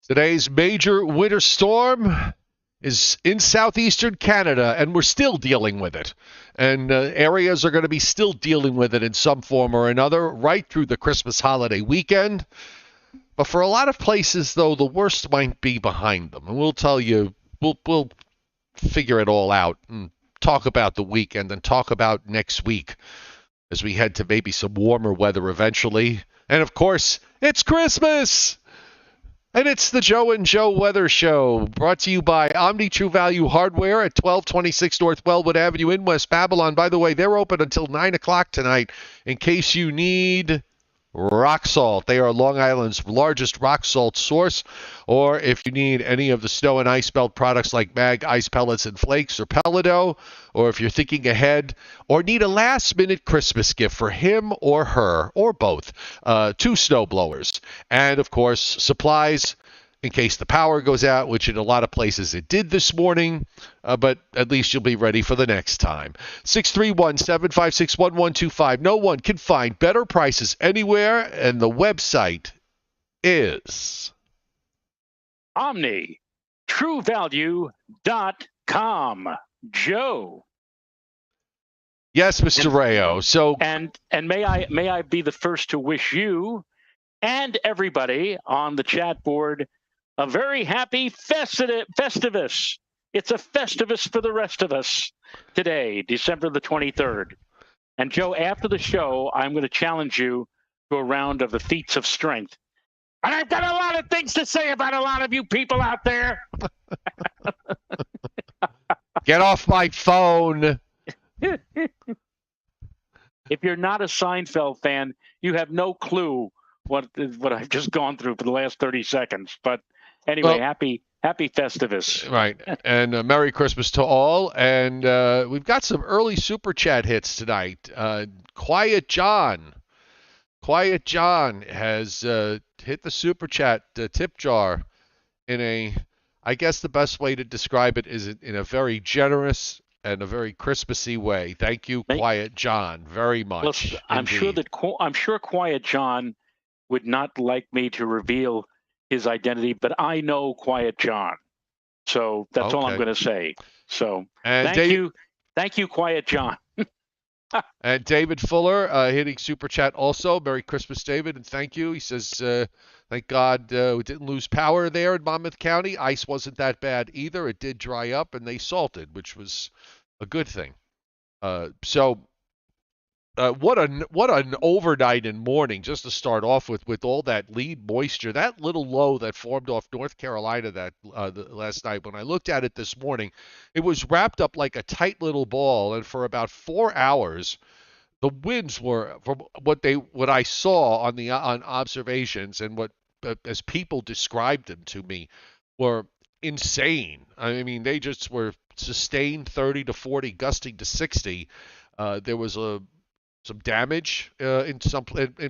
Today's major winter storm is in southeastern Canada, and we're still dealing with it. And areas are going to be still dealing with it in some form or another right through the Christmas holiday weekend. But for a lot of places, though, the worst might be behind them. And we'll tell you, we'll figure it all out and talk about the weekend and talk about next week as we head to maybe some warmer weather eventually. And of course, it's Christmas! And it's the Joe and Joe Weather Show, brought to you by Omni True Value Hardware at 1226 North Wellwood Avenue in West Babylon. By the way, they're open until 9 o'clock tonight in case you need rock salt. They are Long Island's largest rock salt source. Or if you need any of the snow and ice melt products like Mag Ice Pellets and Flakes or Pellido, or if you're thinking ahead or need a last-minute Christmas gift for him or her or both, 2 snow blowers. And, of course, supplies in case the power goes out, which in a lot of places it did this morning, but at least you'll be ready for the next time. 631-756-1125. No one can find better prices anywhere, and the website is OmniTrueValue.com. Joe. Yes, Mr. Rayo. So and may I be the first to wish you and everybody on the chat board a very happy Festivus. It's a Festivus for the rest of us today, December the 23rd. And Joe, after the show, I'm going to challenge you to a round of the feats of strength. And I've got a lot of things to say about a lot of you people out there. Get off my phone. If you're not a Seinfeld fan, you have no clue what I've just gone through for the last 30 seconds. But anyway, well, happy Festivus. Right. And Merry Christmas to all. And we've got some early Super Chat hits tonight. Quiet John has hit the Super Chat tip jar in a, I guess the best way to describe it is in a very generous and a very Christmassy way. Thank you, Quiet John, very much. Well, I'm sure Quiet John would not like me to reveal his identity, but I know Quiet John. So that's all I'm going to say. So thank you, Quiet John. And David Fuller hitting Super Chat also. Merry Christmas, David, and thank you. He says, thank God we didn't lose power there in Monmouth County. Ice wasn't that bad either. It did dry up, and they salted, which was a good thing. What an overnight and morning, just to start off with all that lead moisture, that little low that formed off North Carolina last night. When I looked at it this morning, it was wrapped up like a tight little ball, and for about 4 hours, the winds were, from what I saw on observations and what as people described them to me, were insane. I mean, they just were sustained 30 to 40, gusting to 60. There was some damage in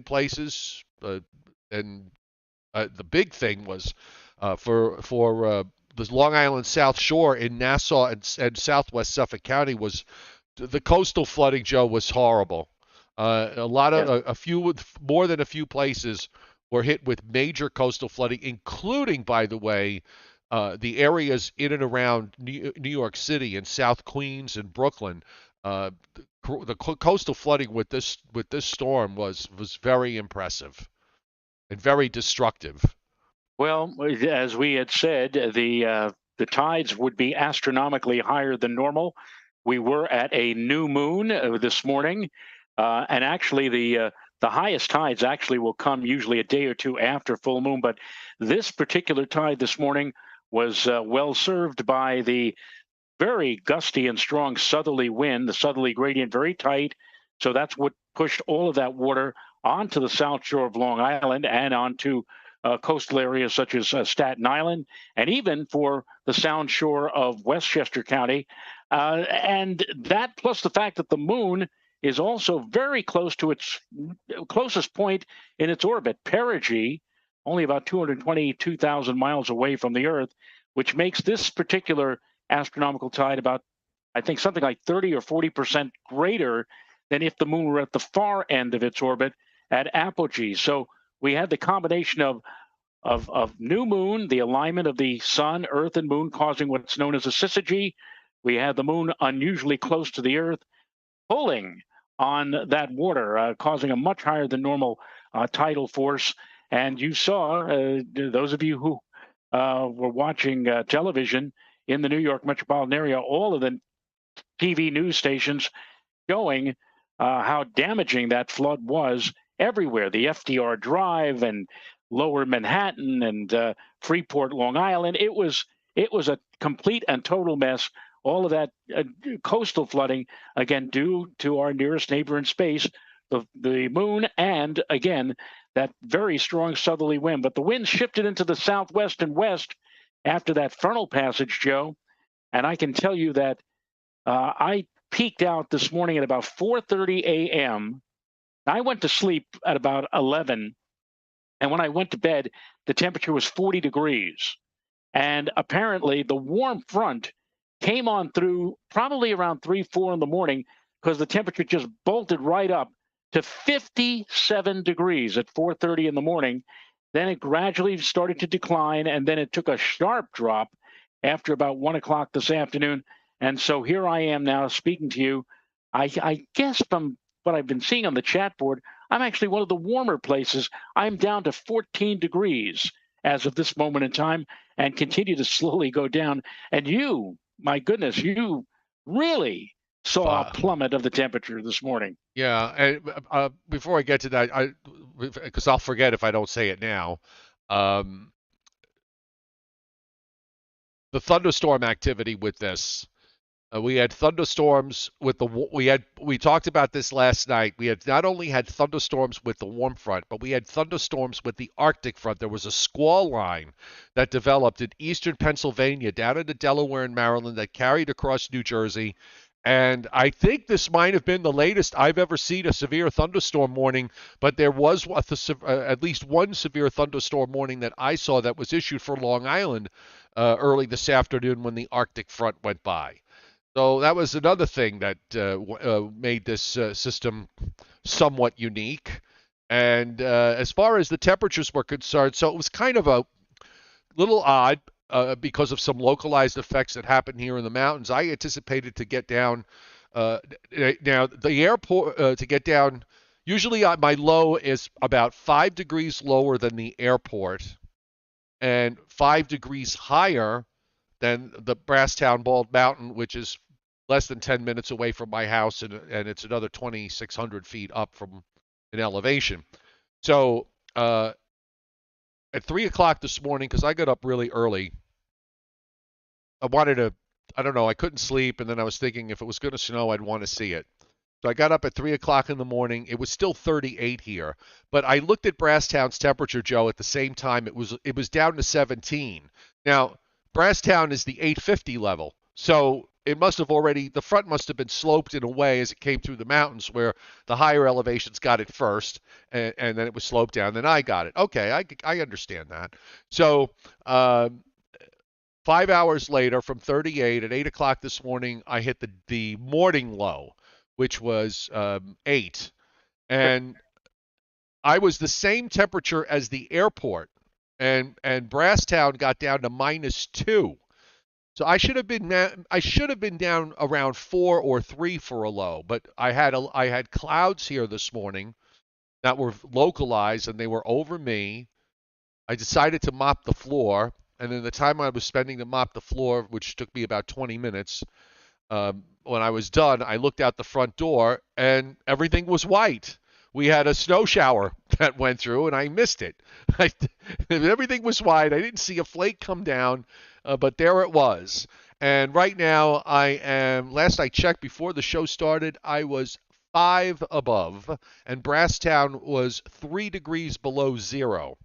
places, and the big thing was for the Long Island South Shore in Nassau and southwest Suffolk County was the coastal flooding. Joe, was horrible. More than a few places were hit with major coastal flooding, including, by the way, the areas in and around New York City and South Queens and Brooklyn. The coastal flooding with this storm was very impressive and very destructive. Well, as we had said, the tides would be astronomically higher than normal. We were at a new moon this morning, and actually the highest tides actually will come usually a day or two after full moon. But this particular tide this morning was well served by the very gusty and strong southerly wind, the southerly gradient very tight. So that's what pushed all of that water onto the south shore of Long Island and onto coastal areas such as Staten Island, and even for the sound shore of Westchester County. And that, plus the fact that the moon is also very close to its closest point in its orbit, perigee, only about 222,000 miles away from the Earth, which makes this particular astronomical tide about, I think, something like 30 or 40% greater than if the moon were at the far end of its orbit at apogee. So we had the combination of of new moon, the alignment of the sun, earth, and moon causing what's known as a syzygy. We had the moon unusually close to the earth, pulling on that water, causing a much higher than normal tidal force. And you saw, those of you who were watching television in the New York metropolitan area, all of the TV news stations showing how damaging that flood was everywhere. The FDR Drive and Lower Manhattan and Freeport, Long Island. It was a complete and total mess. All of that coastal flooding, again, due to our nearest neighbor in space, the moon, and again, that very strong southerly wind. But the wind shifted into the southwest and west after that frontal passage, Joe. And I can tell you that I peaked out this morning at about 4:30 a.m. I went to sleep at about 11, and when I went to bed, the temperature was 40 degrees. And apparently, the warm front came on through probably around 3, 4 in the morning because the temperature just bolted right up to 57 degrees at 4:30 in the morning. Then it gradually started to decline, and then it took a sharp drop after about 1 o'clock this afternoon. And so here I am now speaking to you. I guess from what I've been seeing on the chat board, I'm actually one of the warmer places. I'm down to 14 degrees as of this moment in time and continue to slowly go down. And you, my goodness, you really saw a plummet of the temperature this morning. Yeah, and before I get to that, because I'll forget if I don't say it now, um, the thunderstorm activity with this. We had thunderstorms with we talked about this last night. We had not only had thunderstorms with the warm front, but we had thunderstorms with the Arctic front. There was a squall line that developed in eastern Pennsylvania down into Delaware and Maryland that carried across New Jersey. And I think this might have been the latest I've ever seen a severe thunderstorm warning, but there was at least one severe thunderstorm warning that I saw that was issued for Long Island early this afternoon when the Arctic front went by. So that was another thing that made this system somewhat unique. And as far as the temperatures were concerned, so it was kind of a little odd because of some localized effects that happened here in the mountains. I anticipated to get down. Now, the airport, to get down, usually my low is about 5 degrees lower than the airport and 5 degrees higher than the Brasstown Bald Mountain, which is less than 10 minutes away from my house, and it's another 2,600 feet up from an elevation. So at 3 o'clock this morning, because I got up really early, I don't know, I couldn't sleep, and then I was thinking if it was going to snow, I'd want to see it. So I got up at 3 o'clock in the morning. It was still 38 here, but I looked at Brasstown's temperature, Joe, at the same time. It was down to 17. Now, Brasstown is the 850 level, so the front must have been sloped in a way as it came through the mountains where the higher elevations got it first, and then it was sloped down. Then I got it. Okay, I understand that. So 5 hours later, from 38 at 8 o'clock this morning, I hit the morning low, which was 8, and I was the same temperature as the airport. And Brasstown got down to -2, so I should have been down around 4 or 3 for a low. But I had clouds here this morning that were localized, and they were over me. I decided to mop the floor, and in the time I was spending to mop the floor, which took me about 20 minutes, when I was done, I looked out the front door, and everything was white. We had a snow shower that went through, and I missed it. Everything was white. I didn't see a flake come down, but there it was. And right now, last I checked before the show started, I was 5 above, and Brasstown was 3 degrees below zero.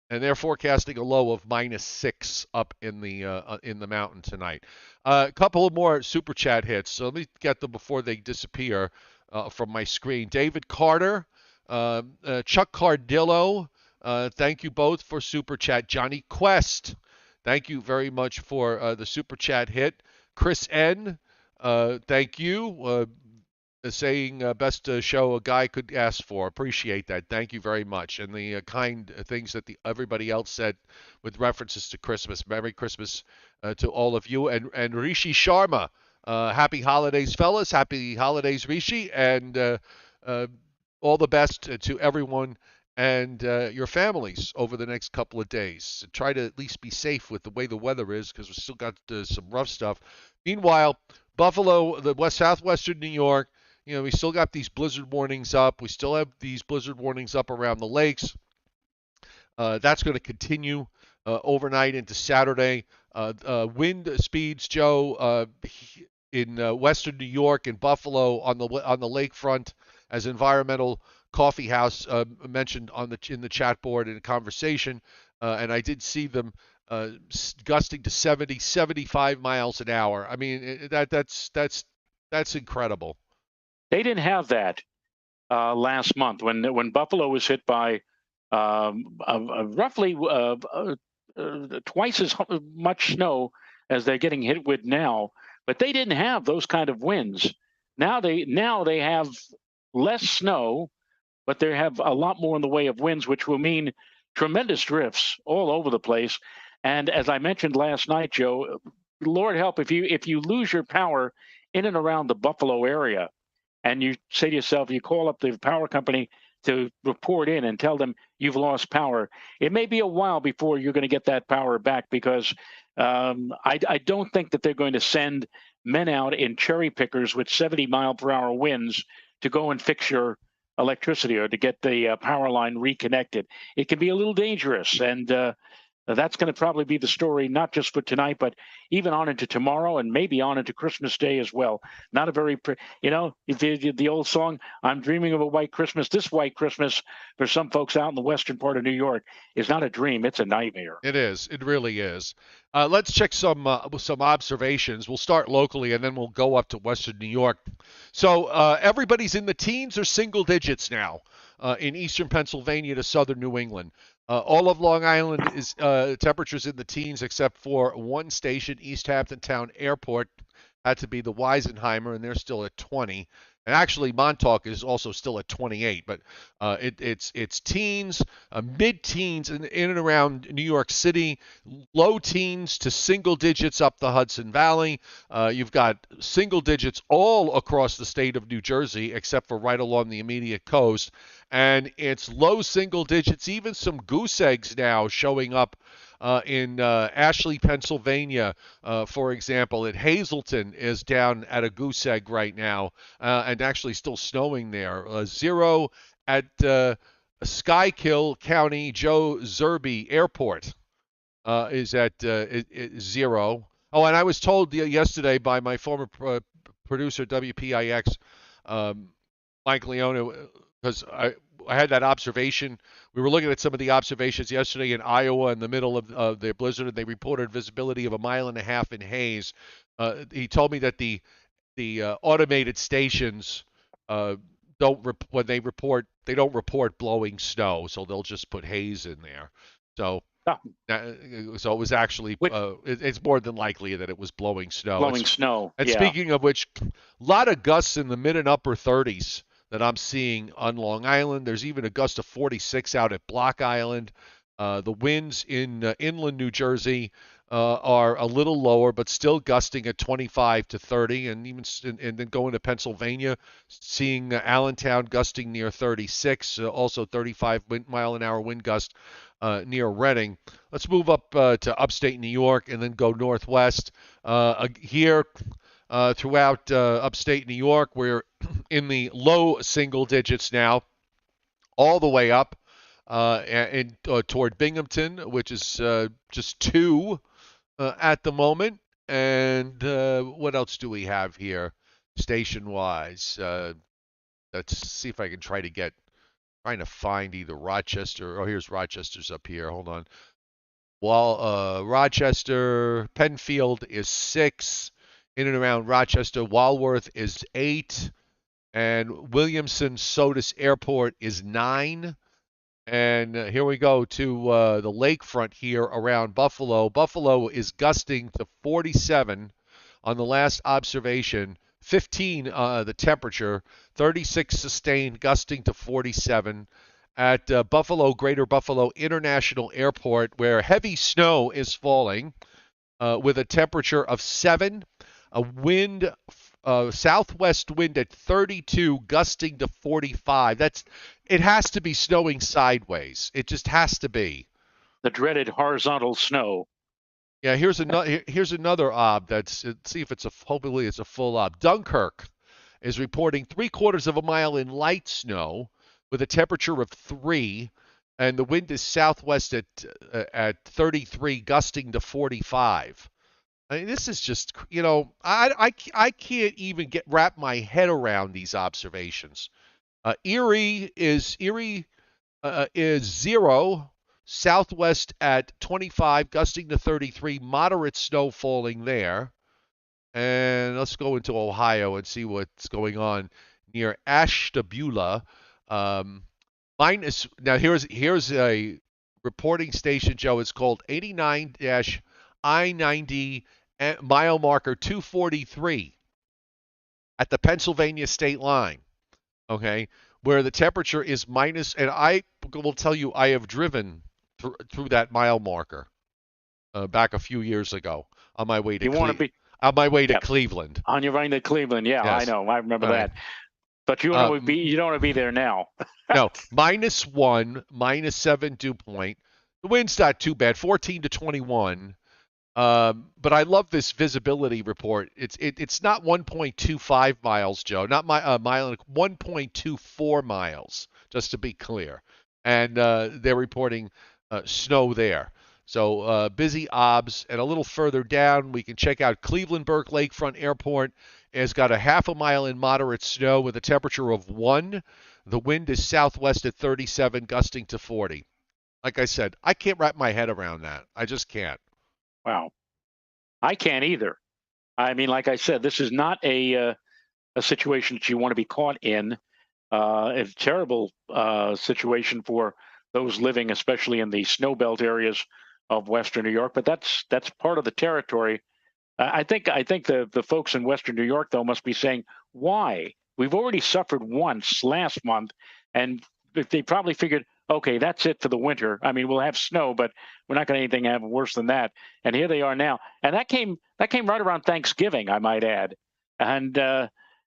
And they're forecasting a low of -6 up in the mountain tonight. A couple of more super chat hits. So let me get them before they disappear from my screen. David Carter, Chuck Cardillo, thank you both for super chat. Johnny Quest, thank you very much for the super chat hit. Chris N, thank you. saying best show a guy could ask for. Appreciate that. Thank you very much. And the kind things that everybody else said with references to Christmas. Merry Christmas to all of you. And Rishi Sharma, happy holidays, fellas. Happy holidays, Rishi. And uh, all the best to everyone and your families over the next couple of days. Try to at least be safe with the way the weather is because we still got some rough stuff. Meanwhile, Buffalo, the southwestern New York, we still got these blizzard warnings up. We still have these blizzard warnings up around the lakes. That's going to continue overnight into Saturday. Wind speeds, Joe, in western New York and Buffalo on the lakefront, as Environmental Coffee House mentioned in the chat board in a conversation, and I did see them gusting to 70, 75 miles an hour. I mean, that's incredible. They didn't have that last month when Buffalo was hit by roughly twice as much snow as they're getting hit with now. But they didn't have those kind of winds. Now they have less snow, but they have a lot more in the way of winds, which will mean tremendous drifts all over the place. And as I mentioned last night, Joe, Lord help if you lose your power in and around the Buffalo area, and you say to yourself, you call up the power company to report in and tell them you've lost power. It may be a while before you're going to get that power back because I don't think that they're going to send men out in cherry pickers with 70-mile-per-hour winds to go and fix your electricity or to get the power line reconnected. It can be a little dangerous, and that's going to probably be the story, not just for tonight, but even on into tomorrow and maybe on into Christmas Day as well. Not a very, the old song, I'm dreaming of a white Christmas. This white Christmas for some folks out in the western part of New York is not a dream. It's a nightmare. It is. It really is. Let's check some observations. We'll start locally and then we'll go up to western New York. So everybody's in the teens or single digits now in eastern Pennsylvania to southern New England. All of Long Island is temperatures in the teens, except for one station, East Hampton Town Airport, had to be the Weisenheimer, and they're still at 20. And actually, Montauk is also still at 28, but it's teens, mid-teens in and around New York City, low teens to single digits up the Hudson Valley. You've got single digits all across the state of New Jersey, except for right along the immediate coast. And it's low single digits, even some goose eggs now showing up in Ashley, Pennsylvania, for example. At Hazleton is down at a goose egg right now, and actually still snowing there. 0 at Schuylkill County Joe Zerby Airport is at 0. Oh, and I was told yesterday by my former producer, WPIX, Mike Leone, because I had that observation. We were looking at some of the observations yesterday in Iowa in the middle of the blizzard, and they reported visibility of 1.5 miles in haze. He told me that the automated stations when they don't report blowing snow, so they'll just put haze in there. So it was actually it's more than likely that it was blowing snow. And speaking of which, a lot of gusts in the mid and upper 30s that I'm seeing on Long Island. There's even a gust of 46 out at Block Island. The winds in inland New Jersey are a little lower, but still gusting at 25 to 30, and then going to Pennsylvania, seeing Allentown gusting near 36, also 35 mile an hour wind gust near Reading. Let's move up to upstate New York and then go northwest. Here throughout upstate New York, we're in the low single digits now, all the way up toward Binghamton, which is just 2 at the moment. And what else do we have here station-wise? Let's see if I can trying to find either Rochester. Oh, here's Rochester's up here. Hold on. While Rochester, Penfield is 6. In and around Rochester, Walworth is 8. And Williamson Sodus Airport is 9. And here we go to the lakefront here around Buffalo. Buffalo is gusting to 47 on the last observation, 15 the temperature, 36 sustained, gusting to 47 at Greater Buffalo International Airport, where heavy snow is falling with a temperature of 7, a wind, southwest wind at 32, gusting to 45. It has to be snowing sideways. It just has to be. The dreaded horizontal snow. Yeah, here's another ob. Let's see if hopefully it's a full ob. Dunkirk is reporting 3/4 of a mile in light snow with a temperature of 3, and the wind is southwest at 33, gusting to 45. I mean, this is just, I can't even wrap my head around these observations. Erie is 0, southwest at 25, gusting to 33, moderate snow falling there. And let's go into Ohio and see what's going on near Ashtabula. Now here's a reporting station, Joe. It's called 89-I-90 mile marker 243 at the Pennsylvania state line. Okay, where the temperature is minus, and I will tell you, I have driven through that mile marker back a few years ago on my way to Cleveland. On your way to Cleveland, yeah, yes. I know, I remember that. But you don't want to be there now. No, -1, -7 dew point. The wind's not too bad, 14 to 21. But I love this visibility report. It's not 1.25 miles, Joe. Not mile, 1.24 miles, just to be clear. And they're reporting snow there. So busy obs. And a little further down, we can check out Cleveland Burke Lakefront Airport. It's got a 1/2 mile in moderate snow with a temperature of 1. The wind is southwest at 37, gusting to 40. Like I said, I can't wrap my head around that. I just can't. Wow. I can't either. I mean, like I said, this is not a situation that you want to be caught in. It's a terrible situation for those living, especially in the snowbelt areas of Western New York. But that's part of the territory. I think the folks in Western New York, though, must be saying, why? We've already suffered once last month, and they probably figured, okay, that's it for the winter. I mean, we'll have snow, but we're not going to have worse than that. And here they are now. And that came right around Thanksgiving, I might add. And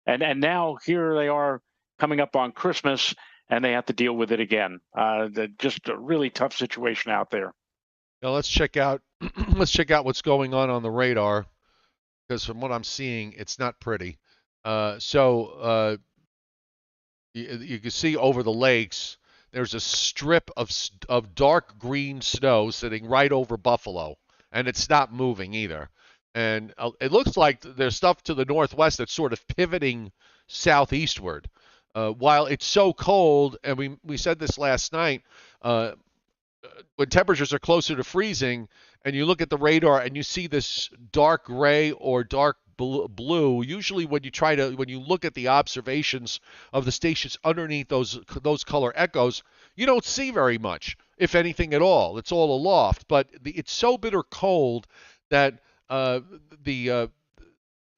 now here they are coming up on Christmas, and they have to deal with it again. Just a really tough situation out there. Now let's check out what's going on the radar, because from what I'm seeing, it's not pretty. You can see over the lakes, there's a strip of dark green snow sitting right over Buffalo, and it's not moving either. And it looks like there's stuff to the northwest that's sort of pivoting southeastward. While it's so cold, and we said this last night, when temperatures are closer to freezing, and you look at the radar and you see this dark gray or dark blue, usually when you look at the observations of the stations underneath those color echoes, you don't see very much, if anything at all. It's all aloft, but it's so bitter cold that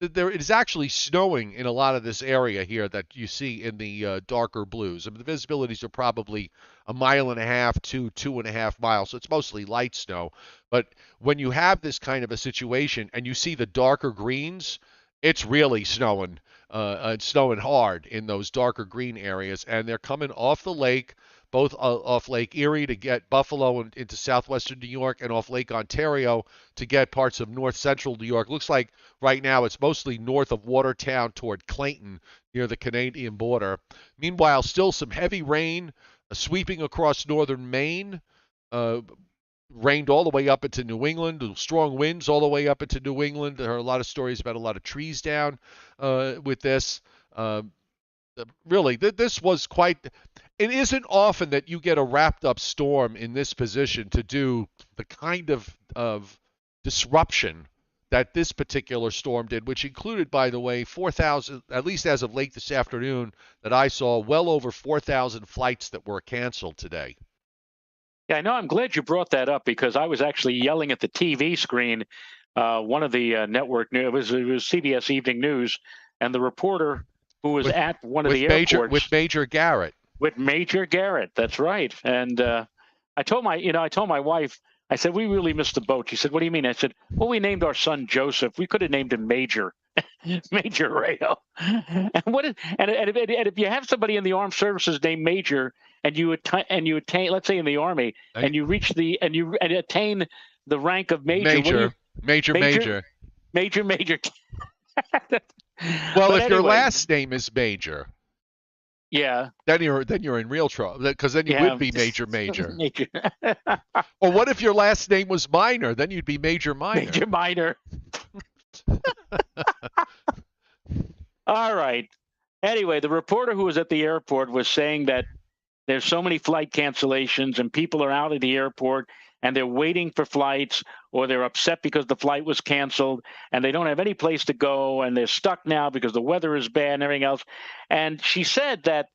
it is actually snowing in a lot of this area here that you see in the darker blues. I mean, the visibilities are probably 1.5 miles to 2.5 miles, so it's mostly light snow. But when you have this kind of a situation and you see the darker greens, it's really snowing. It's snowing hard in those darker green areas, and they're coming off the lake, both off Lake Erie to get Buffalo into southwestern New York, and off Lake Ontario to get parts of north central New York. Looks like right now it's mostly north of Watertown toward Clayton near the Canadian border. Meanwhile, still some heavy rain sweeping across northern Maine. Rained all the way up into New England, strong winds all the way up into New England. There are a lot of stories about a lot of trees down with this. Really, this was quite... It isn't often that you get a wrapped-up storm in this position to do the kind of disruption that this particular storm did, which included, by the way, 4,000, at least as of late this afternoon, that I saw, well over 4,000 flights that were canceled today. Yeah, I know. I'm glad you brought that up, because I was actually yelling at the TV screen. One of the network news, it was CBS Evening News, and the reporter who was with at one of with the Major airports Garrett. with Major Garrett. That's right. And I told my wife, I said, we really missed the boat. She said, what do you mean? I said, well, we named our son Joseph. We could have named him Major, Major Rayo. And if you have somebody in the armed services named Major, and you attain, let's say in the Army, and you reach and attain the rank of Major. Major. Well, But if anyway, your last name is Major, yeah, then you're in real trouble, because then you would be Major. Major. Or what if your last name was Minor? Then you'd be Major Minor. Major Minor. All right. Anyway, the reporter who was at the airport was saying that there's so many flight cancellations and people are out at the airport and they're waiting for flights, or they're upset because the flight was canceled and they don't have any place to go and they're stuck now because the weather is bad and everything else. And she said that,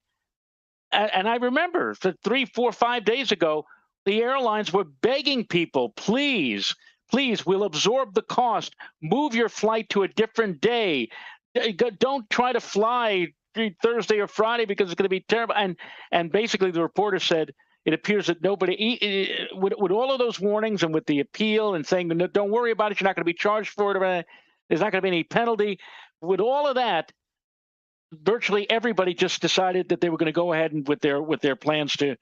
and I remember 3, 4, 5 days ago, the airlines were begging people, please, we'll absorb the cost. Move your flight to a different day. Don't try to fly Thursday or Friday because it's going to be terrible. And basically the reporter said, it appears that nobody, with all of those warnings and with the appeal and saying, don't worry about it, you're not going to be charged for it, there's not going to be any penalty. With all of that, virtually everybody just decided that they were going to go ahead and with their plans to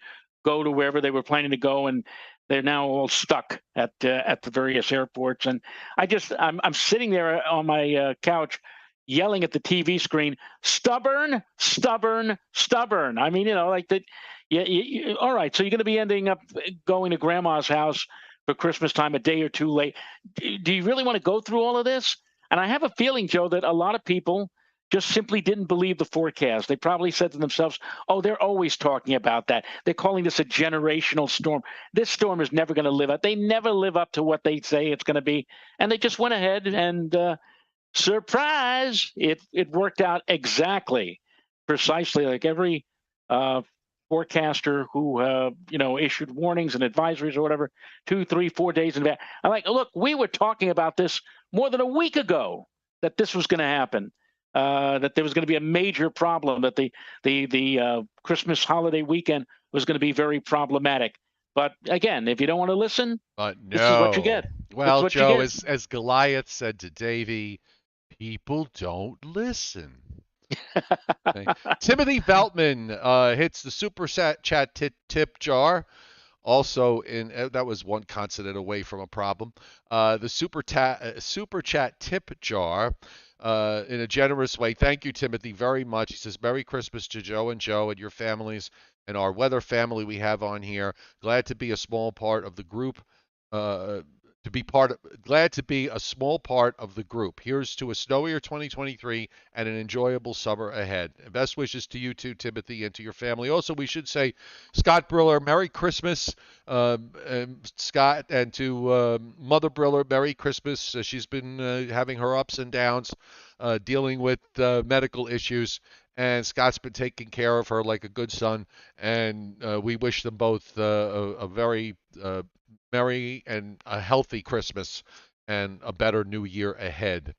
go to wherever they were planning to go, and they're now all stuck at the various airports. And I'm sitting there on my couch, yelling at the TV screen, stubborn, stubborn, stubborn. I mean, like that. Yeah. All right. So you're going to be ending up going to grandma's house for Christmas time a day or two late. Do you really want to go through all of this? And I have a feeling, Joe, that a lot of people just simply didn't believe the forecast. They probably said to themselves, oh, they're always talking about that. They're calling this a generational storm. This storm is never going to live up. They never live up to what they say it's going to be. And they just went ahead and surprise, it worked out exactly, precisely like every forecaster who issued warnings and advisories or whatever 2, 3, 4 days in advance. I'm like, look, we were talking about this more than a week ago, that this was going to happen, that there was going to be a major problem, that the Christmas holiday weekend was going to be very problematic. But again, if you don't want to listen, this is what you get. Well, Joe, as Goliath said to Davy, people don't listen. Okay. Timothy Beltman hits the super chat tip jar. Also, that was one consonant away from a problem. The super chat tip jar in a generous way. Thank you, Timothy, very much. He says, Merry Christmas to Joe and your families and our weather family we have on here. Glad to be a small part of the group. Glad to be a small part of the group. Here's to a snowier 2023 and an enjoyable summer ahead. Best wishes to you too, Timothy, and to your family. Also, we should say, Scott Briller, Merry Christmas, Scott, and to Mother Briller, Merry Christmas. She's been having her ups and downs, dealing with medical issues, and Scott's been taking care of her like a good son, and we wish them both a very merry and a healthy Christmas and a better new year ahead.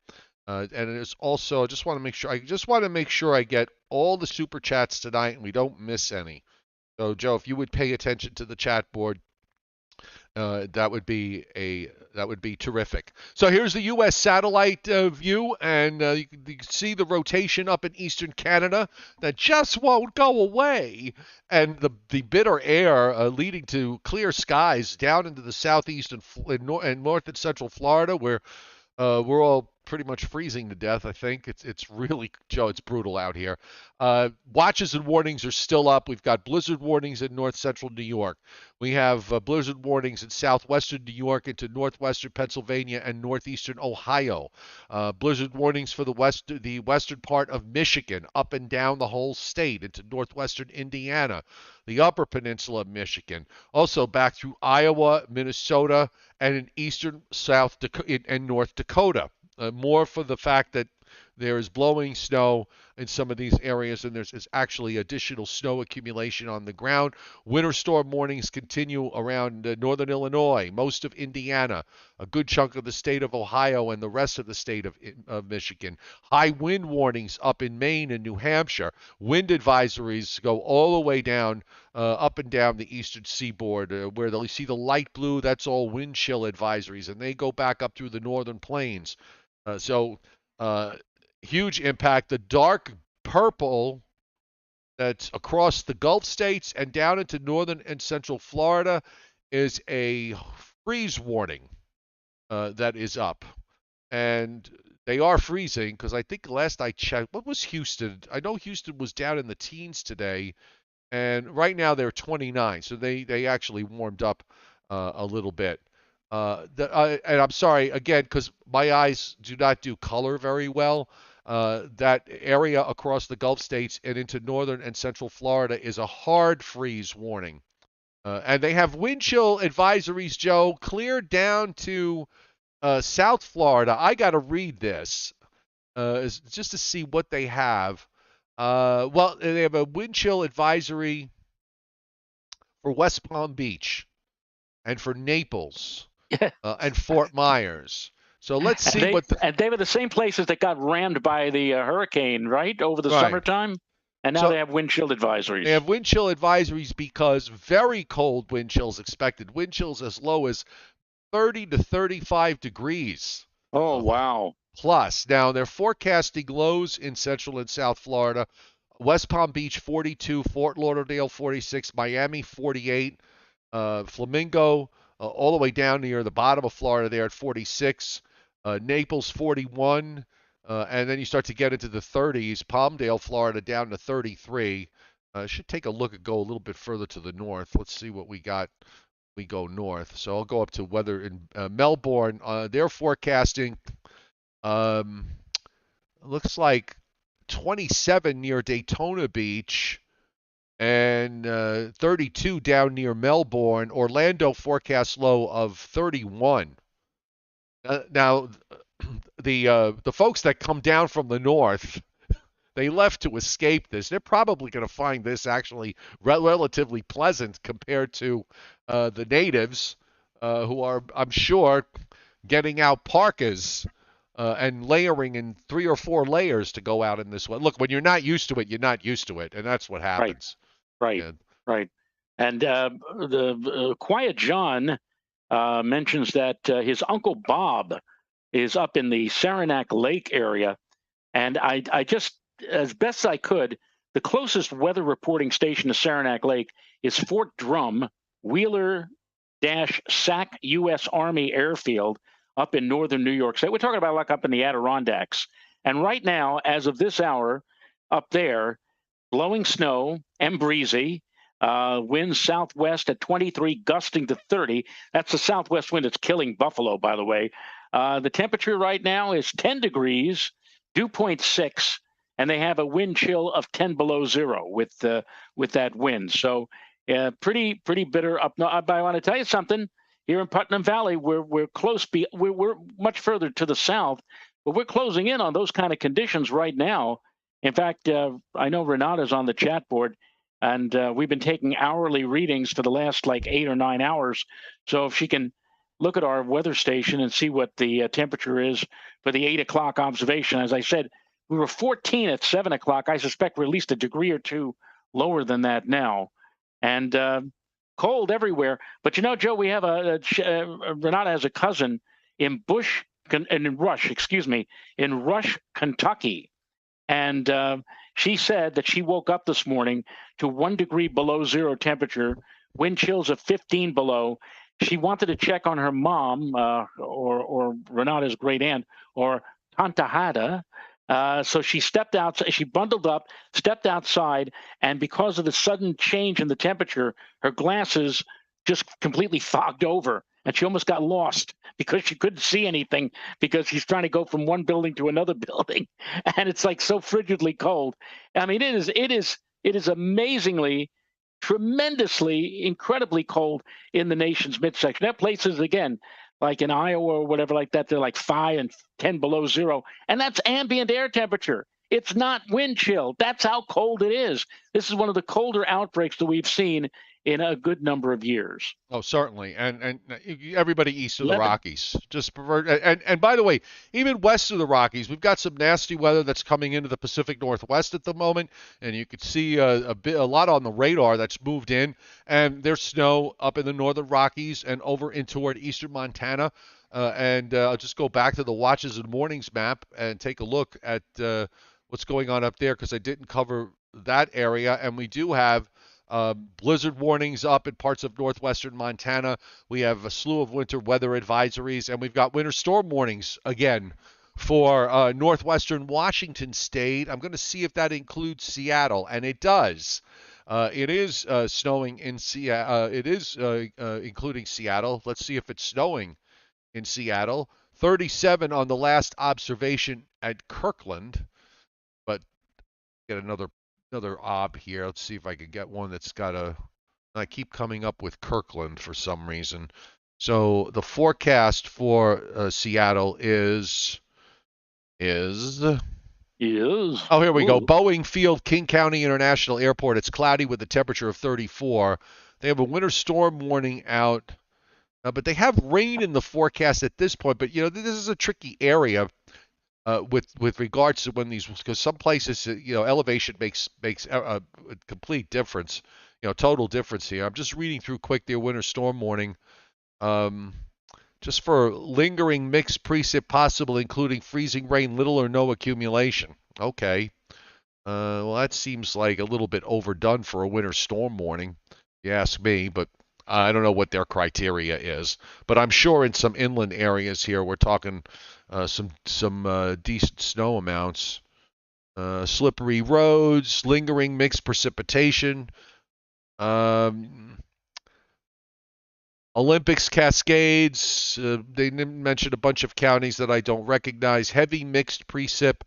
And it is also, I just want to make sure I get all the super chats tonight and we don't miss any. So Joe, if you would pay attention to the chat board, that would be terrific. So here's the U.S. satellite view, and you can see the rotation up in eastern Canada that just won't go away, and the bitter air leading to clear skies down into the southeast and north and central Florida, where we're all pretty much freezing to death. I think it's really, Joe, it's brutal out here. Watches and warnings are still up. We've got blizzard warnings in north central New York. We have blizzard warnings in southwestern New York into northwestern Pennsylvania and northeastern Ohio. Blizzard warnings for the western part of Michigan, up and down the whole state into northwestern Indiana, the upper peninsula of Michigan, also back through Iowa, Minnesota, and in eastern South Dakota and North Dakota. More for the fact that There is blowing snow in some of these areas, and there's actually additional snow accumulation on the ground. Winter storm warnings continue around northern Illinois, most of Indiana, a good chunk of the state of Ohio, and the rest of the state of Michigan. High wind warnings up in Maine and New Hampshire. Wind advisories go all the way down, up and down the eastern seaboard, where you see the light blue, that's all wind chill advisories, and they go back up through the northern plains. So huge impact. The dark purple that's across the Gulf states and down into northern and central Florida is a freeze warning that is up. And they are freezing because I think last I checked, what was Houston? I know Houston was down in the teens today, and right now they're 29, so they actually warmed up a little bit. And I'm sorry again because my eyes do not do color very well. That area across the Gulf states and into northern and central Florida is a hard freeze warning. And they have wind chill advisories, Joe, clear down to South Florida. I got to read this just to see what they have. Well, they have a wind chill advisory for West Palm Beach and for Naples and Fort Myers. So let's see and they were the same places that got rammed by the hurricane, right, over the right. summertime. And now they have wind chill advisories. They have wind chill advisories because very cold wind chills expected. Wind chills as low as 30 to 35 degrees. Oh, wow. Plus. Now, they're forecasting lows in Central and South Florida. West Palm Beach, 42. Fort Lauderdale, 46. Miami, 48. Flamingo, all the way down near the bottom of Florida there at 46. Naples, 41. And then you start to get into the 30s. Palmdale, Florida, down to 33. Should take a look and go a little bit further to the north. Let's see what we got. We go north. So I'll go up to weather in Melbourne. They're forecasting, looks like 27 near Daytona Beach and 32 down near Melbourne. Orlando forecast low of 31. Now, the folks that come down from the north, they left to escape this. They're probably going to find this actually relatively pleasant compared to the natives who are, I'm sure, getting out parkas and layering in 3 or 4 layers to go out in this way. Look, when you're not used to it, you're not used to it, and that's what happens. Right. And the Quiet John mentions that his Uncle Bob is up in the Saranac Lake area. And I just, as best I could, the closest weather reporting station to Saranac Lake is Fort Drum, Wheeler-Sac U.S. Army Airfield up in northern New York State. We're talking about like up in the Adirondacks. And right now, as of this hour, up there, blowing snow and breezy, winds southwest at 23, gusting to 30. That's the southwest wind that's killing Buffalo, by the way. The temperature right now is 10 degrees, dew point 6, and they have a wind chill of 10 below zero with that wind. So pretty bitter up. But I want to tell you something. Here in Putnam Valley, we're close. We're much further to the south, but we're closing in on those kind of conditions right now. In fact, I know Renata's on the chat board, and we've been taking hourly readings for the last like 8 or 9 hours. So if she can look at our weather station and see what the temperature is for the 8 o'clock observation. As I said, we were 14 at 7 o'clock. I suspect we're at least a degree or two lower than that now. And cold everywhere. But you know, Joe, we have Renata has a cousin in Rush, Kentucky. And she said that she woke up this morning to 1 degree below zero temperature, wind chills of 15 below. She wanted to check on her mom or Renata's great aunt or Tanta Hada. So she stepped outside, she bundled up, stepped outside, and because of the sudden change in the temperature, her glasses just completely fogged over, and she almost got lost because she couldn't see anything because she's trying to go from one building to another building, and it's like so frigidly cold. I mean, it is amazingly, tremendously, incredibly cold in the nation's midsection. That place is, again, like in Iowa or whatever like that, they're like 5 and 10 below zero. And that's ambient air temperature. It's not wind chill. That's how cold it is. This is one of the colder outbreaks that we've seen in a good number of years. Oh, certainly, and everybody east of the 11. Rockies just prefer. And by the way, even west of the Rockies, we've got some nasty weather that's coming into the Pacific Northwest at the moment, and you could see a lot on the radar that's moved in, and there's snow up in the northern Rockies and over in toward eastern Montana. And I'll just go back to the watches and mornings map and take a look at what's going on up there because I didn't cover that area, and we do have blizzard warnings up in parts of northwestern Montana. We have a slew of winter weather advisories, and we've got winter storm warnings again for northwestern Washington state. I'm going to see if that includes Seattle, and it does. It is snowing in Seattle. It is including Seattle. Let's see if it's snowing in Seattle. 37 on the last observation at Kirkland, but get another ob here. Let's see if I can get one that's got a. I keep coming up with Kirkland for some reason. So the forecast for Seattle is. Oh, here we go. Boeing Field, King County International Airport. It's cloudy with a temperature of 34. They have a winter storm warning out, but they have rain in the forecast at this point. But this is a tricky area. With regards to when these, because some places, elevation makes a complete difference, total difference here. I'm just reading through quick their winter storm warning. Just for lingering mixed precip possible, including freezing rain, little or no accumulation. Okay. Well, that seems like a little bit overdone for a winter storm warning, if you ask me, but I don't know what their criteria is. But I'm sure in some inland areas here, we're talking some decent snow amounts. Slippery roads, lingering mixed precipitation. Olympics Cascades. They mentioned a bunch of counties that I don't recognize. Heavy mixed precip.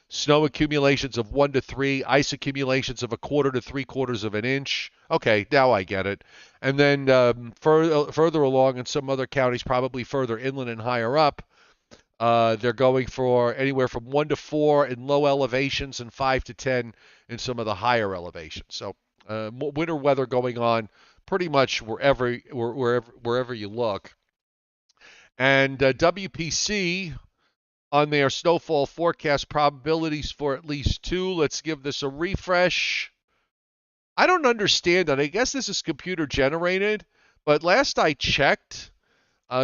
Snow accumulations of 1 to 3. Ice accumulations of 1/4 to 3/4 of an inch. Okay, now I get it. And then further along in some other counties, probably further inland and higher up, they're going for anywhere from 1 to 4 in low elevations and 5 to 10 in some of the higher elevations. So winter weather going on pretty much wherever you look. And WPC on their snowfall forecast probabilities for at least 2. Let's give this a refresh. I don't understand that. I guess this is computer generated, but last I checked,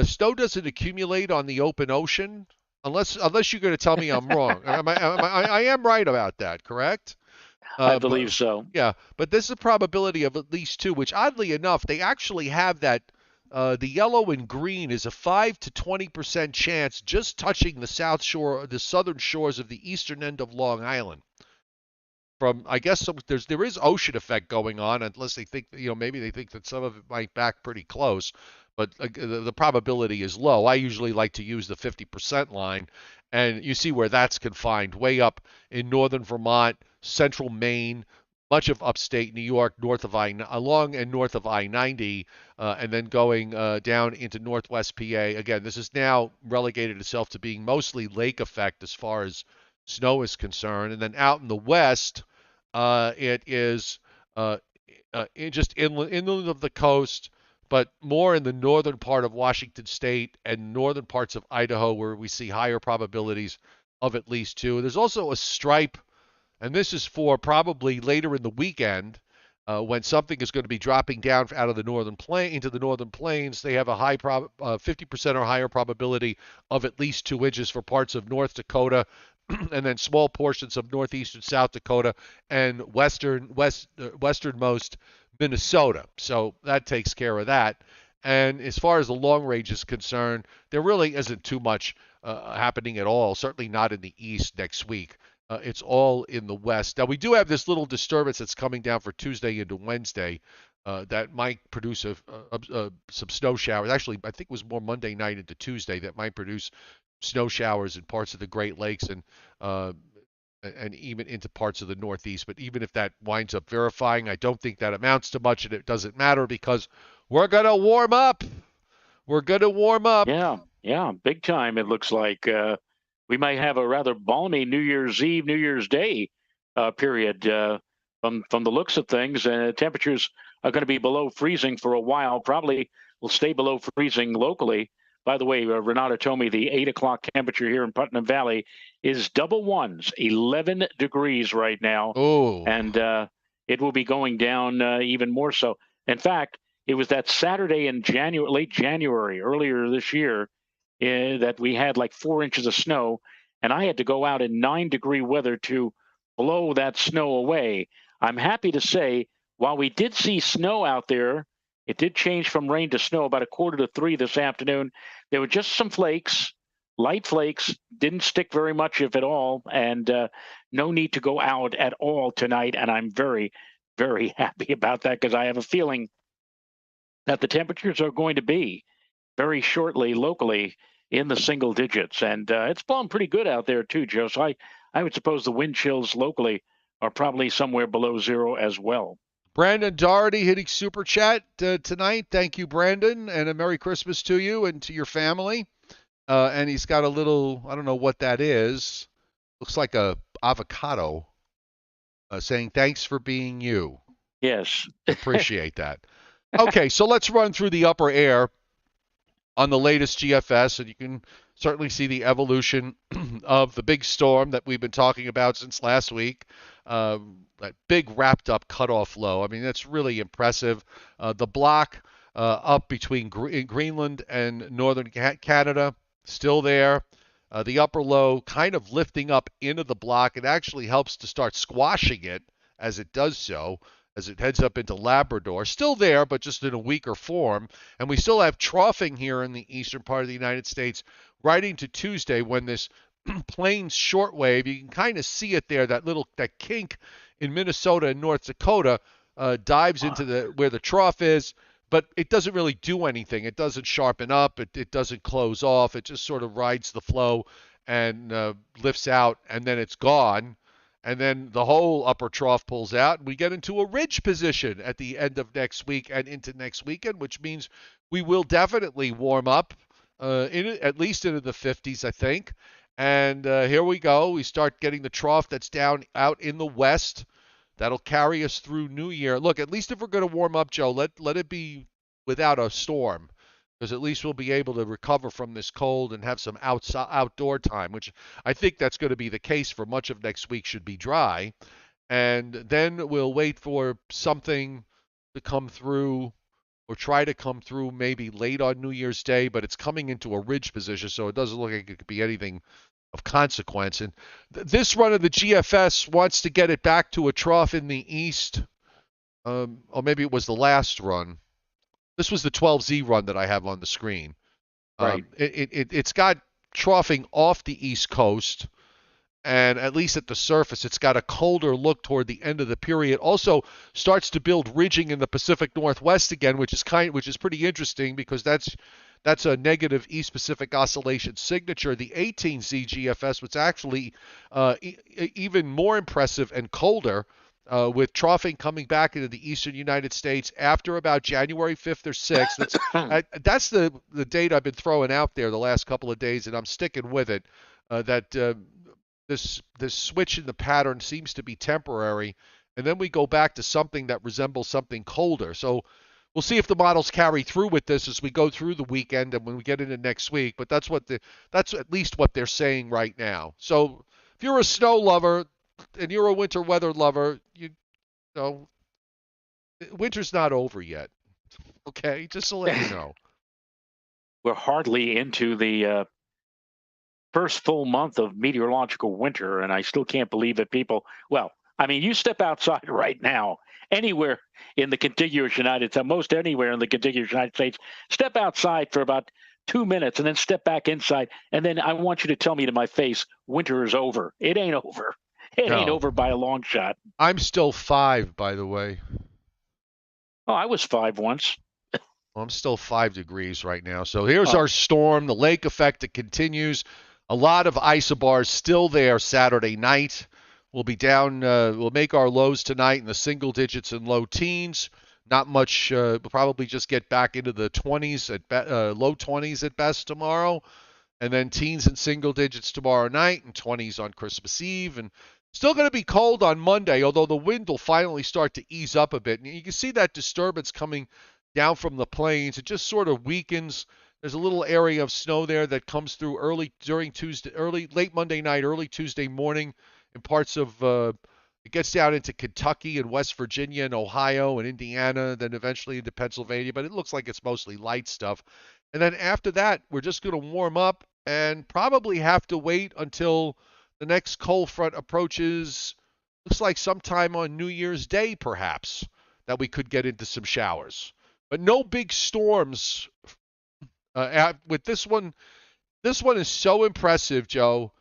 snow doesn't accumulate on the open ocean unless you're going to tell me I'm wrong. I am right about that, correct? I believe so. Yeah, but this is a probability of at least 2, which oddly enough, they actually have that. The yellow and green is a 5 to 20% chance just touching the southern shores of the eastern end of Long Island. From I guess there is ocean effect going on, unless they think maybe they think that some of it might back pretty close, but the probability is low. I usually like to use the 50% line, and you see where that's confined, way up in northern Vermont, central Maine, much of upstate New York, along and north of I-90, and then going down into northwest PA. Again, this is now relegated itself to being mostly lake effect as far as snow is concerned, and then out in the west, it is just inland of the coast, but more in the northern part of Washington State and northern parts of Idaho, where we see higher probabilities of at least 2. There's also a stripe. And this is for probably later in the weekend when something is going to be dropping down out of the northern plain into the northern plains. They have a high 50% or higher probability of at least 2 inches for parts of North Dakota, and then small portions of northeastern South Dakota and westernmost Minnesota. So that takes care of that. And as far as the long range is concerned, there really isn't too much happening at all. Certainly not in the east next week. It's all in the west. Now, we do have this little disturbance that's coming down for Tuesday into Wednesday that might produce some snow showers. Actually, I think it was more Monday night into Tuesday that might produce snow showers in parts of the Great Lakes and even into parts of the Northeast. But even if that winds up verifying, I don't think that amounts to much, and it doesn't matter because we're going to warm up. We're going to warm up. Yeah, big time. It looks like we might have a rather balmy New Year's Eve, New Year's Day period from the looks of things. Temperatures are going to be below freezing for a while. Probably will stay below freezing locally. By the way, Renata told me the 8 o'clock temperature here in Putnam Valley is double ones, 11 degrees right now. Oh. And it will be going down even more so. In fact, it was that Saturday in late January, earlier this year, that we had like 4 inches of snow. And I had to go out in 9-degree weather to blow that snow away. I'm happy to say, while we did see snow out there, it did change from rain to snow about 2:45 this afternoon. There were just some flakes, light flakes, didn't stick very much, if at all, and no need to go out at all tonight. And I'm very, very happy about that, because I have a feeling that the temperatures are going to be very shortly locally in the single digits. And it's blowing pretty good out there too, Joe. So I would suppose the wind chills locally are probably somewhere below zero as well. Brandon Doherty hitting Super Chat tonight. Thank you, Brandon, and a Merry Christmas to you and to your family. And he's got a little, I don't know what that is. Looks like a avocado saying, thanks for being you. Yes. Appreciate that. Okay, so let's run through the upper air on the latest GFS, and you can certainly see the evolution of the big storm that we've been talking about since last week. That big wrapped up cutoff low. I mean, that's really impressive. The block up between Greenland and northern Canada, still there. The upper low kind of lifting up into the block. It actually helps to start squashing it as it does so, as it heads up into Labrador. Still there, but just in a weaker form. And we still have troughing here in the eastern part of the United States right into Tuesday, when this plains shortwave, you can kind of see it there, that kink in Minnesota and North Dakota dives into where the trough is, but it doesn't really do anything. It doesn't sharpen up. It doesn't close off. It just sort of rides the flow and lifts out, and then it's gone. And then the whole upper trough pulls out, and we get into a ridge position at the end of next week and into next weekend, which means we will definitely warm up, at least into the 50s, I think. And here we go. We start getting the trough that's down out in the west. That'll carry us through New Year. Look, at least if we're going to warm up, Joe, let it be without a storm, because at least we'll be able to recover from this cold and have some outdoor time, which I think that's going to be the case for much of next week. Should be dry. And then we'll wait for something to come through, or try to come through maybe late on New Year's Day, but it's coming into a ridge position, so it doesn't look like it could be anything of consequence. And this run of the GFS wants to get it back to a trough in the east, or maybe it was the last run. This was the 12Z run that I have on the screen. Right. It's got troughing off the east coast, and at least at the surface, it's got a colder look toward the end of the period. Also starts to build ridging in the Pacific Northwest again, which is pretty interesting, because that's a negative East Pacific Oscillation signature. The 18Z GFS was actually even more impressive and colder, with troughing coming back into the eastern United States after about January 5th or 6th. That's the date I've been throwing out there the last couple of days, and I'm sticking with it, that this switch in the pattern seems to be temporary, and then we go back to something that resembles something colder. So we'll see if the models carry through with this as we go through the weekend and when we get into next week. But that's at least what they're saying right now. So if you're a snow lover and you're a winter weather lover, you know winter's not over yet. Okay, just to let you know. We're hardly into the first full month of meteorological winter, and I still can't believe that people. Well, I mean, you step outside right now, anywhere in the contiguous United States, most anywhere in the contiguous United States, step outside for about 2 minutes and then step back inside. And then I want you to tell me to my face, winter is over. It ain't over. It ain't over by a long shot. I'm still 5, by the way. Oh, I was 5 once. Well, I'm still 5 degrees right now. So here's our storm. The lake effect, it continues. A lot of isobars still there Saturday night. We'll be down, we'll make our lows tonight in the single digits and low teens. Not much. We'll probably just get back into the 20s low 20s at best tomorrow, and then teens and single digits tomorrow night, and 20s on Christmas Eve, and still going to be cold on Monday, although the wind will finally start to ease up a bit. And you can see that disturbance coming down from the plains. It just sort of weakens. There's a little area of snow there that comes through late Monday night, early Tuesday morning, in parts of. It gets down into Kentucky and West Virginia and Ohio and Indiana, then eventually into Pennsylvania. But it looks like it's mostly light stuff. And then after that, we're just going to warm up and probably have to wait until the next cold front approaches. Looks like sometime on New Year's Day, perhaps, that we could get into some showers. But no big storms with this one. This one is so impressive, Joe,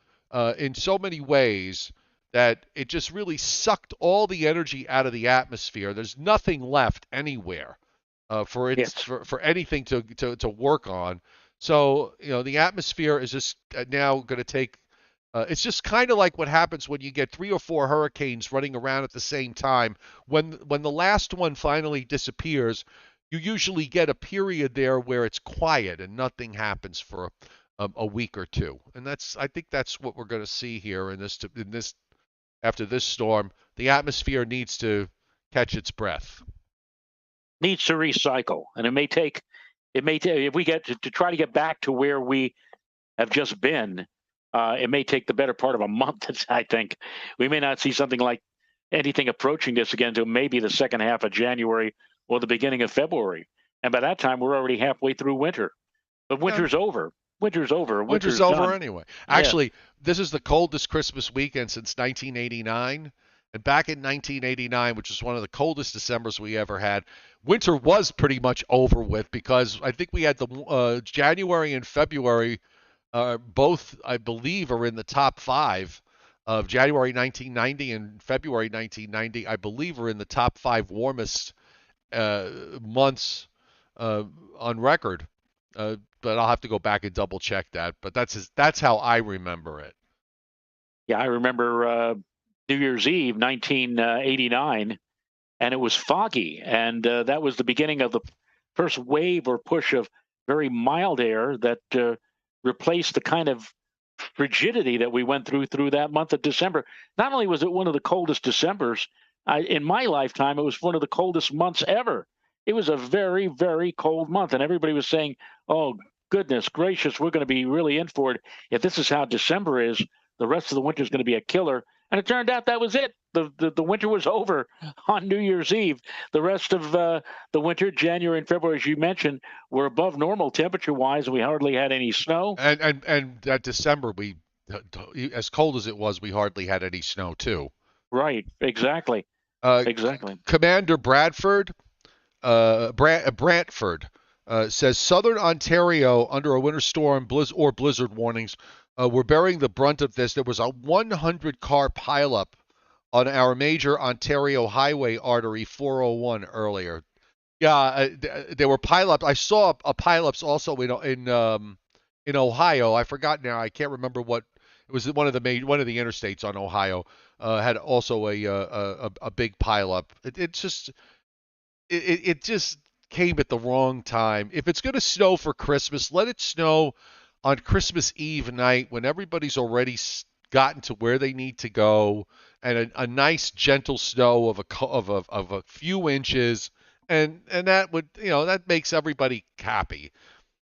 in so many ways that it just really sucked all the energy out of the atmosphere. There's nothing left anywhere for anything to work on. So the atmosphere is just now going to take. It's just kind of like what happens when you get 3 or 4 hurricanes running around at the same time. When the last one finally disappears, you usually get a period there where it's quiet and nothing happens for a week or two. And I think that's what we're going to see here in this after this storm. The atmosphere needs to catch its breath. Needs to recycle, and it may take if we get to try to get back to where we have just been. It may take the better part of a month. I think we may not see something like anything approaching this again until maybe the second half of January or the beginning of February. And by that time, we're already halfway through winter. But winter's over. Winter's over. Winter's over anyway. Actually, this is the coldest Christmas weekend since 1989. And back in 1989, which was one of the coldest Decembers we ever had, winter was pretty much over with because I think we had the January and February both, I believe, are in the top 5 of January 1990 and February 1990. I believe are in the top 5 warmest months on record. But I'll have to go back and double check that. But that's how I remember it. Yeah, I remember New Year's Eve, 1989, and it was foggy, and that was the beginning of the first wave or push of very mild air that replaced the kind of frigidity that we went through that month of December. Not only was it one of the coldest Decembers in my lifetime, it was one of the coldest months ever. It was a very, very cold month, and everybody was saying, "Oh, goodness gracious, we're going to be really in for it. If this is how December is, the rest of the winter is going to be a killer." And it turned out that was it. The winter was over on New Year's Eve. The rest of the winter, January and February, as you mentioned, were above normal temperature-wise, and we hardly had any snow. And that December, as cold as it was, we hardly had any snow too. Right, exactly. Exactly. Commander Brantford says Southern Ontario under a winter storm or blizzard warnings were bearing the brunt of this. There was a 100-car pileup on our major Ontario highway artery 401 earlier. Yeah, there were pileups. I saw a pileups also in Ohio. I forgot now. I can't remember what it was. One of the interstates on Ohio had also a big pileup. It just came at the wrong time. If it's going to snow for Christmas, let it snow on Christmas Eve night when everybody's already gotten to where they need to go, and a nice gentle snow of a few inches, and that would that makes everybody happy.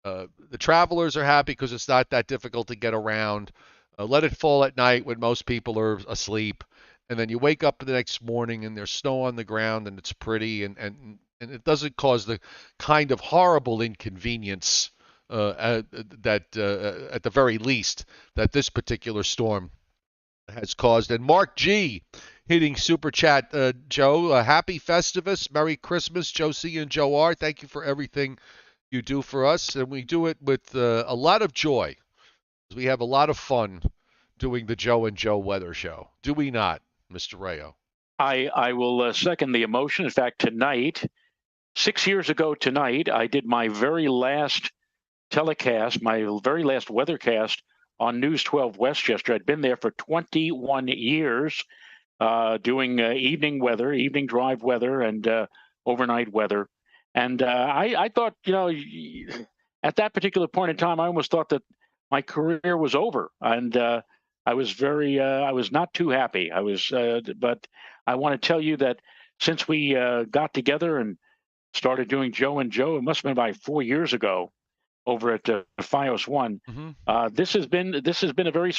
The travelers are happy because it's not that difficult to get around. Let it fall at night when most people are asleep, and then you wake up the next morning and there's snow on the ground and it's pretty, and it doesn't cause the kind of horrible inconvenience at the very least that this particular storm has caused. And Mark G hitting super chat, Joe, happy Festivus, Merry Christmas, Joe C and Joe R. Thank you for everything you do for us, and we do it with a lot of joy. We have a lot of fun doing the Joe and Joe Weather Show. Do we not, Mr. Rayo? I will second the emotion. In fact, tonight, 6 years ago tonight, I did my very last telecast, my very last weathercast on News 12 Westchester. I'd been there for 21 years doing evening weather, evening drive weather, and overnight weather. And I thought, at that particular point in time, I almost thought that my career was over. And I was not too happy. But I want to tell you that since we got together and started doing Joe and Joe, it must have been about 4 years ago over at FiOS One. This has been a very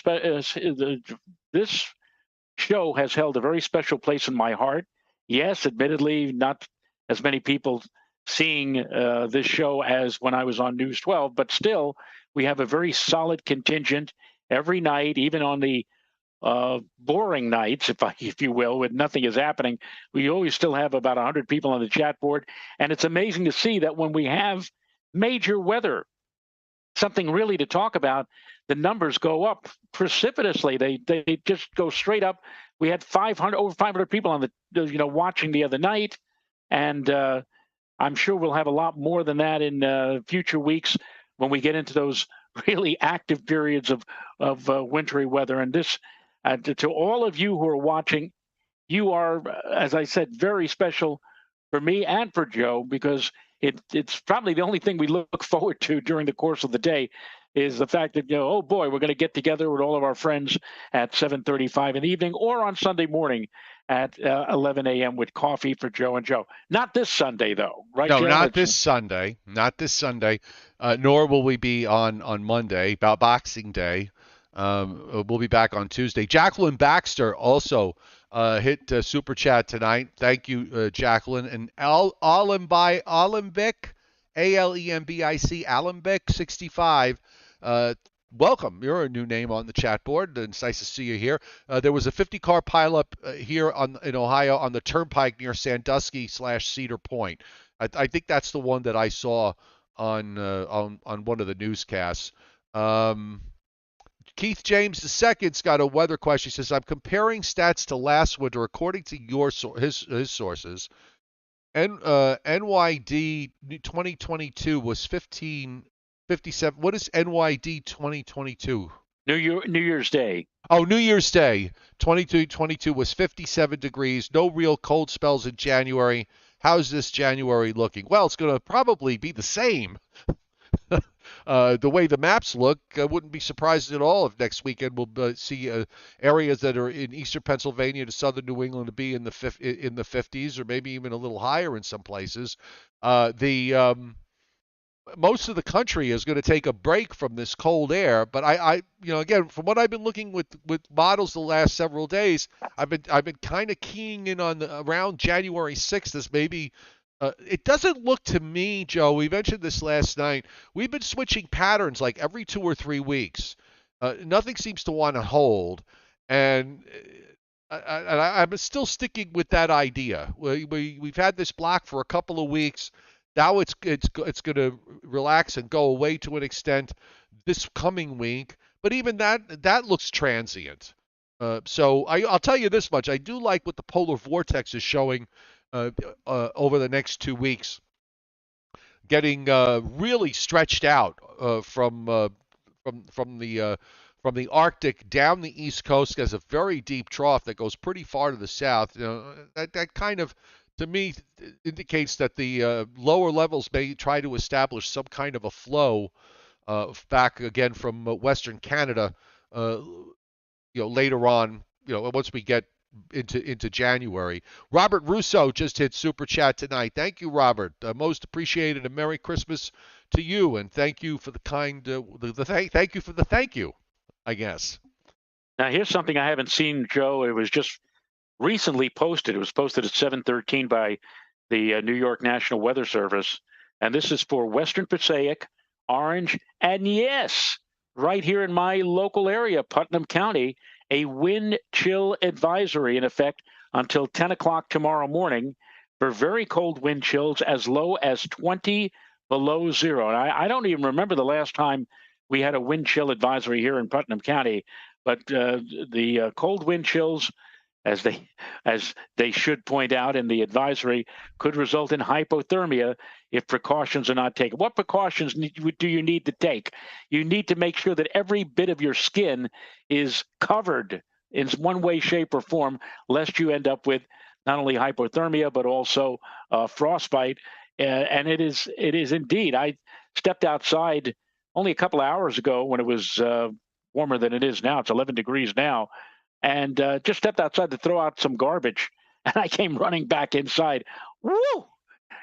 this show has held a very special place in my heart. Yes, admittedly, not as many people seeing this show as when I was on News 12, but still, we have a very solid contingent every night, even on the boring nights, if you will, when nothing is happening. We always still have about 100 people on the chat board, and it's amazing to see that when we have major weather, something really to talk about, the numbers go up precipitously. They just go straight up. We had over 500 people on the watching the other night, and I'm sure we'll have a lot more than that in future weeks when we get into those really active periods of wintry weather. And this, to all of you who are watching, you are, as I said, very special for me and for Joe, because it's probably the only thing we look forward to during the course of the day is the fact that, oh boy, we're going to get together with all of our friends at 7:35 in the evening or on Sunday morning at 11 a.m. with coffee for Joe and Joe. Not this Sunday, though, right, No, Joe? not this Sunday. Not this Sunday. Nor will we be on Monday, about Boxing Day. We'll be back on Tuesday. Jacqueline Baxter also hit Super Chat tonight. Thank you, Jacqueline. And Alembic, Alembic, Alembic 65. Welcome. You're a new name on the chat board, and it's nice to see you here. There was a 50-car pileup here in Ohio on the turnpike near Sandusky/Cedar Point. I think that's the one that I saw on one of the newscasts. Keith James II's got a weather question. He says, "I'm comparing stats to last winter according to his sources. NYD 2022 was 57. What is NYD 2022? New Year's Day. Oh, New Year's Day 22 was 57 degrees. No real cold spells in January. How's this January looking? Well, it's going to probably be the same. The way the maps look, I wouldn't be surprised at all if next weekend we'll see areas that are in eastern Pennsylvania to southern New England to be in the 50s or maybe even a little higher in some places. Most of the country is going to take a break from this cold air, but I again, from what I've been looking with models the last several days, I've been kind of keying in on around January 6th as maybe. It doesn't look to me, Joe, we mentioned this last night, we've been switching patterns like every 2 or 3 weeks. Nothing seems to want to hold, and I'm still sticking with that idea. We've had this block for a couple of weeks. Now it's going to relax and go away to an extent this coming week, but even that looks transient. So I'll tell you this much: I do like what the polar vortex is showing over the next 2 weeks, getting really stretched out from the Arctic down the East Coast. Has a very deep trough that goes pretty far to the south. That kind of, to me, indicates that the lower levels may try to establish some kind of a flow back again from Western Canada. Later on, once we get into January. Robert Russo just hit Super Chat tonight. Thank you, Robert. Most appreciated, and Merry Christmas to you, and thank you for the kind thank you for the thank you, I guess. Now here's something I haven't seen, Joe. It was just recently posted. It was posted at 7:13 by the New York National Weather Service, and this is for Western Passaic, Orange, and yes, right here in my local area, Putnam County, a wind chill advisory in effect until 10 o'clock tomorrow morning for very cold wind chills as low as 20 below zero. And I don't even remember the last time we had a wind chill advisory here in Putnam County, but the cold wind chills, as they should point out in the advisory, could result in hypothermia if precautions are not taken. What precautions do you need to take? You need to make sure that every bit of your skin is covered in one way, shape, or form, lest you end up with not only hypothermia but also frostbite. And it is indeed. I stepped outside only a couple of hours ago when it was warmer than it is now. It's 11 degrees now, and just stepped outside to throw out some garbage, and I came running back inside. Woo!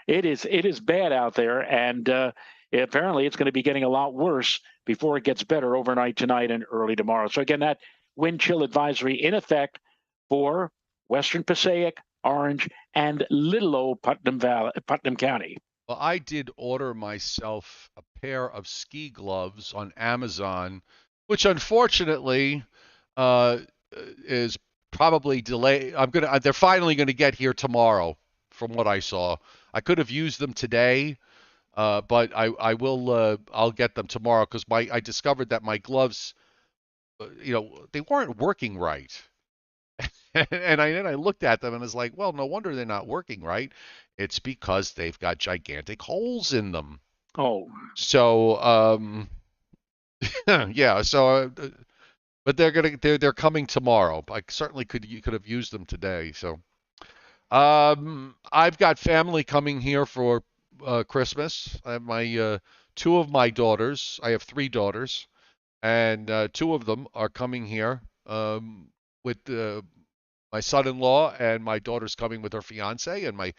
It is bad out there, and apparently it's going to be getting a lot worse before it gets better overnight tonight and early tomorrow. So again, that wind chill advisory in effect for Western Passaic, Orange, and little old Putnam County. Well, I did order myself a pair of ski gloves on Amazon, which unfortunately uh, is probably delayed. They're finally gonna get here tomorrow, from what I saw. I could have used them today, but I will. I'll get them tomorrow because I discovered that my gloves, they weren't working right. And I looked at them and was like, well, no wonder they're not working right. It's because they've got gigantic holes in them. Oh, So, yeah. So, but they're coming tomorrow. I certainly could have used them today. So, I've got family coming here for Christmas. I have my two of my daughters. I have three daughters, and two of them are coming here with my son-in-law, and my daughter's coming with her fiance, and my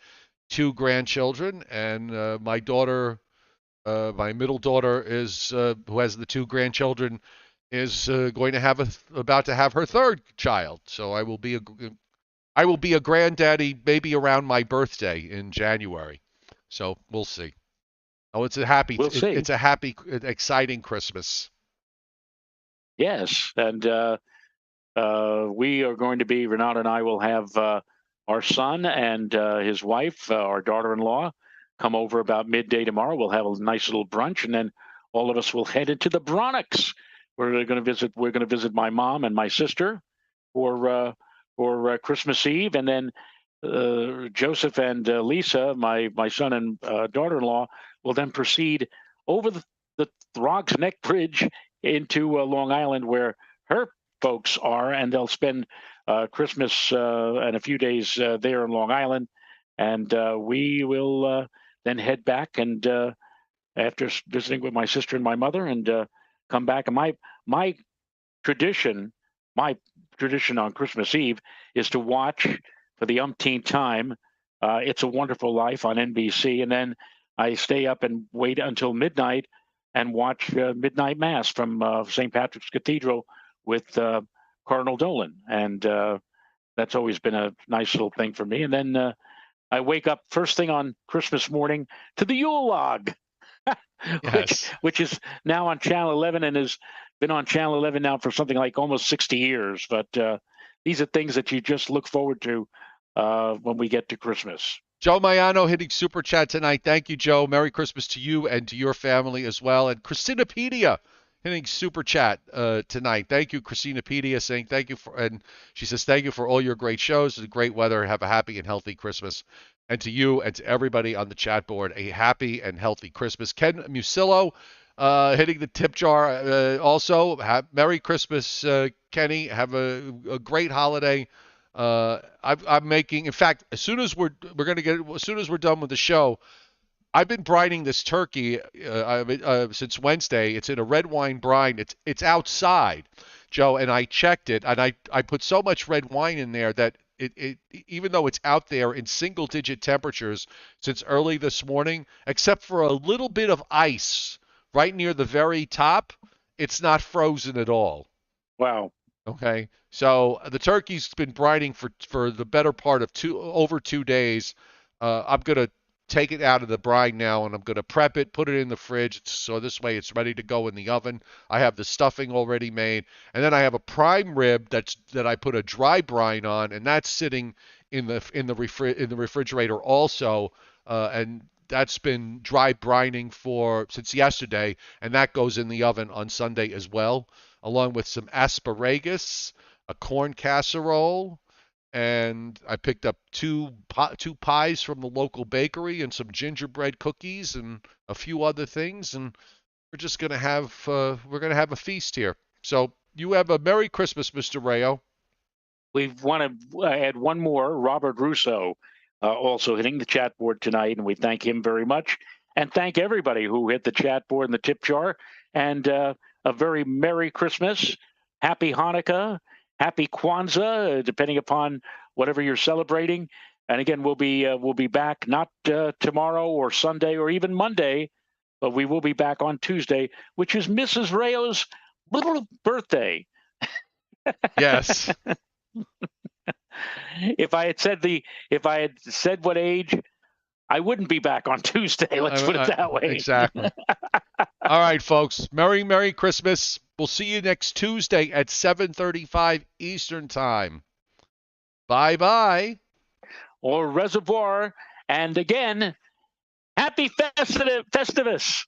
two grandchildren, and my middle daughter is who has the two grandchildren is going to about to have her third child. So I will be a granddaddy maybe around my birthday in January. So we'll see. Oh, we'll see. it's a happy, exciting Christmas. Yes, and we are going to be, Renata and I will have our son and his wife, our daughter-in-law, come over about midday tomorrow. We'll have a nice little brunch, and then all of us will head into the Bronx. We're going to visit my mom and my sister for Christmas Eve, and then Joseph and Lisa, my son and daughter-in-law, will then proceed over the Throgs Neck Bridge into Long Island, where her folks are, and they'll spend Christmas and a few days there in Long Island, and we will then head back and after visiting with my sister and my mother, and come back. And my tradition, my tradition on Christmas Eve is to watch for the umpteenth time. It's a Wonderful Life on NBC, and then I stay up and wait until midnight and watch midnight mass from St. Patrick's Cathedral with Cardinal Dolan, and that's always been a nice little thing for me. And then I wake up first thing on Christmas morning to the Yule log, Yes. which is now on Channel 11 and has been on Channel 11 now for something like almost 60 years. But these are things that you just look forward to when we get to Christmas. Joe Mayano hitting super chat tonight. Thank you, Joe. Merry Christmas to you and to your family as well. And Christinapedia hitting super chat tonight. Thank you, Christinapedia, saying thank you and she says thank you for all your great shows and great weather. Have a happy and healthy Christmas. And to you and to everybody on the chat board, a happy and healthy Christmas. Ken Musillo hitting the tip jar also. Merry Christmas, Kenny. Have a great holiday. I'm making. In fact, as soon as we're done with the show, I've been brining this turkey since Wednesday. It's in a red wine brine. It's outside, Joe, and I checked it, and I put so much red wine in there that it even though it's out there in single digit temperatures since early this morning, except for a little bit of ice right near the very top, it's not frozen at all. Wow. Okay, so the turkey's been brining for the better part of over 2 days. I'm gonna take it out of the brine now, and I'm gonna prep it, put it in the fridge, so this way it's ready to go in the oven. I have the stuffing already made, and then I have a prime rib that I put a dry brine on, and that's sitting in the refrigerator also, and that's been dry brining since yesterday, and that goes in the oven on Sunday as well, along with some asparagus, a corn casserole, and I picked up two pies from the local bakery and some gingerbread cookies and a few other things, and we're gonna have a feast here. So you have a Merry Christmas, Mr. Rayo. We want to add one more, Robert Russo, also hitting the chat board tonight, and we thank him very much. And thank everybody who hit the chat board and the tip jar. And a very Merry Christmas, Happy Hanukkah, Happy Kwanzaa, depending upon whatever you're celebrating. And again, we'll be back not tomorrow or Sunday or even Monday, but we will be back on Tuesday, which is Mrs. Rayo's little birthday. Yes. If I had said what age, I wouldn't be back on Tuesday. Let's put it that way. Exactly. All right, folks. Merry Christmas. We'll see you next Tuesday at 7:35 Eastern Time. Bye-bye. Au reservoir. And again, happy Festivus.